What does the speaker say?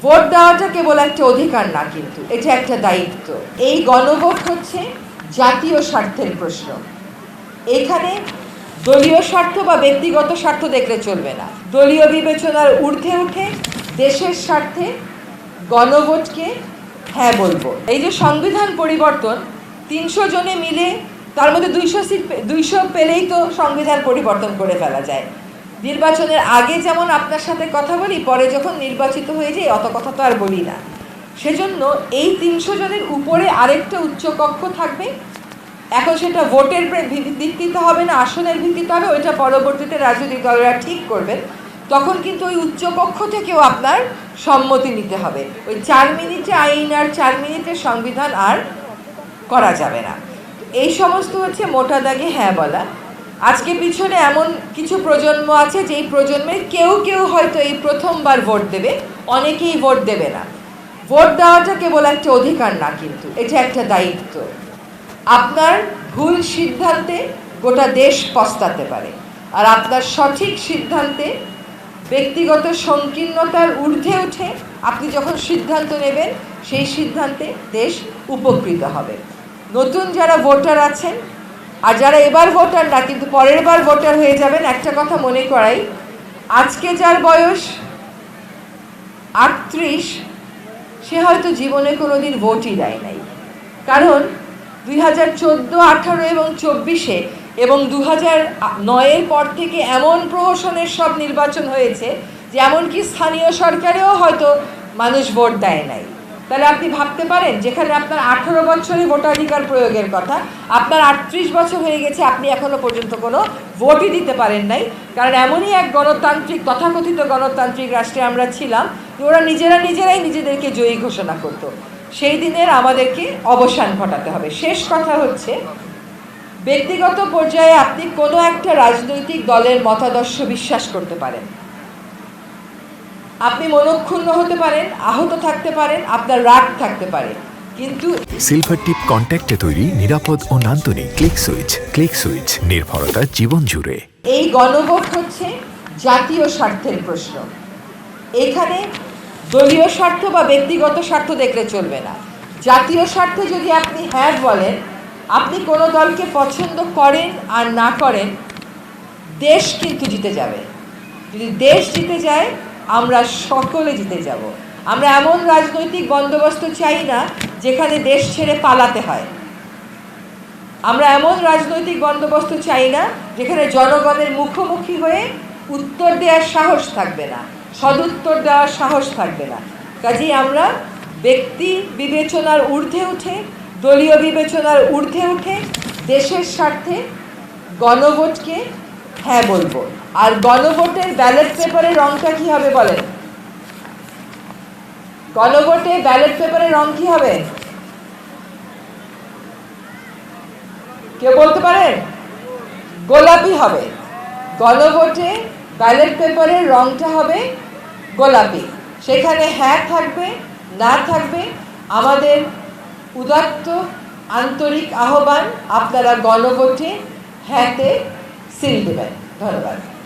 Vote দেওয়াটা কেবল একটা অধিকার না, কিন্তু এটা একটা দায়িত্ব। এই গণভোট হচ্ছে জাতীয় স্বার্থের প্রশ্ন। এখানে দলীয় স্বার্থ বা ব্যক্তিগত স্বার্থ দেখলে চলবে না। দলীয় বিবেচনার ঊর্ধ্বে উঠে দেশের স্বার্থে গণভোটকে হ্যাঁ বলবো। এই যে সংবিধান পরিবর্তন, 300 জনে মিলে তার মধ্যে 200 পেলেই তো সংবিধান পরিবর্তন করে ফেলা যায়। নির্বাচনের আগে যেমন আপনার সাথে কথা বলি, পরে যখন নির্বাচিত হয়ে যাই অত কথা তো আর বলি না। সেজন্য এই 300 জনের উপরে আরেকটা উচ্চকক্ষ থাকবে। এখন সেটা ভোটের ভিত্তিতে হবে না আসনের ভিত্তিতে হবে, ওইটা পরবর্তীতে রাজনৈতিক দলেরা ঠিক করবেন। তখন কিন্তু ওই উচ্চকক্ষ থেকেও আপনার সম্মতি নিতে হবে। ওই 4 মিনিটে আইন আর 4 মিনিটের সংবিধান আর করা যাবে না। এই সমস্ত হচ্ছে মোটা দাগে হ্যাঁ বলা। আজকে পিছনে এমন কিছু প্রজন্ম আছে যেই প্রজন্মের কেউ কেউ হয়তো এই প্রথমবার ভোট দেবে, অনেকেই ভোট দেবে না। ভোট দেওয়াটা কেবল একটা অধিকার না, কিন্তু এটা একটা দায়িত্ব। আপনার ভুল সিদ্ধান্তে গোটা দেশ পস্তাতে পারে, আর আপনার সঠিক সিদ্ধান্তে ব্যক্তিগত সংকীর্ণতার ঊর্ধ্বে উঠে আপনি যখন সিদ্ধান্ত নেবেন, সেই সিদ্ধান্তে দেশ উপকৃত হবে। নতুন যারা ভোটার আছেন আর যারা এবার ভোটার না কিন্তু পরের বার ভোটার হয়ে যাবেন, একটা কথা মনে করাই, আজকে যার বয়স 38 সে হয়তো জীবনে কোনোদিন ভোটই দেয় নাই। কারণ 2014, 18 এবং 24-এ এবং 2009-এর পর থেকে এমন প্রহসনের সব নির্বাচন হয়েছে যে এমনকি স্থানীয় সরকারেও হয়তো মানুষ ভোট দেয় নাই। তাহলে আপনি ভাবতে পারেন, যেখানে আপনার 18 বছরে ভোটাধিকার প্রয়োগের কথা, আপনার 38 বছর হয়ে গেছে, আপনি এখনো পর্যন্ত কোনো ভোটই দিতে পারেন নাই। কারণ এমনই এক গণতান্ত্রিক, তথাকথিত গণতান্ত্রিক রাষ্ট্রে আমরা ছিলাম যে ওরা নিজেরাই নিজেদেরকে জয়ী ঘোষণা করতো। সেই দিনের আমাদেরকে অবসান ঘটাতে হবে। শেষ কথা হচ্ছে, ব্যক্তিগত পর্যায়ে আপনি কোনো একটা রাজনৈতিক দলের মতাদর্শ বিশ্বাস করতে পারেন, আপনি মনক্ষুণ্ণ হতে পারেন, আহত থাকতে পারেন, আপনার রাগ থাকতে পারে, কিন্তু সিলভার টিপ কন্ট্যাক্টে তৈরি নিরাপদ ও নান্দনিক ক্লিক সুইচ নির্ভরতা জীবন জুড়ে। এই গণভোট হচ্ছে জাতীয় স্বার্থের প্রশ্ন। এখানে দলীয় স্বার্থ বা ব্যক্তিগত স্বার্থ দেখলে চলবে না। জাতীয় স্বার্থে যদি আপনি হ্যাঁ বলেন, আপনি কোনো দলকে পছন্দ করেন আর না করেন, দেশ কিন্তু জিতে যাবে। যদি দেশ জিতে যায়, আমরা সকলে জিতে যাব। আমরা এমন রাজনৈতিক বন্দোবস্ত চাই না যেখানে দেশ ছেড়ে পালাতে হয়। আমরা এমন রাজনৈতিক বন্দোবস্ত চাই না যেখানে জনগণের মুখোমুখি হয়ে উত্তর দেওয়ার সাহস থাকবে না, সদুত্তর দেওয়ার সাহস থাকবে না। কাজেই আমরা ব্যক্তি বিবেচনার ঊর্ধ্বে উঠে, দলীয় বিবেচনার ঊর্ধ্বে উঠে দেশের স্বার্থে গণভোটকে হ্যাঁ বলবো। আর গণভোটের ব্যালট পেপারের রংটা কি হবে বলেন? গণভোটে ব্যালট পেপারের রং কি হবে? কেউ বলতে পারেন? গোলাপি হবে। গণভোটে ব্যালট পেপারের রংটা হবে গোলাপি। সেখানে হ্যাঁ থাকবে, না থাকবে। আমাদের উদাত্ত আন্তরিক আহ্বান, আপনারা গণভোটে হ্যাঁতে সিল দেবেন। ধন্যবাদ।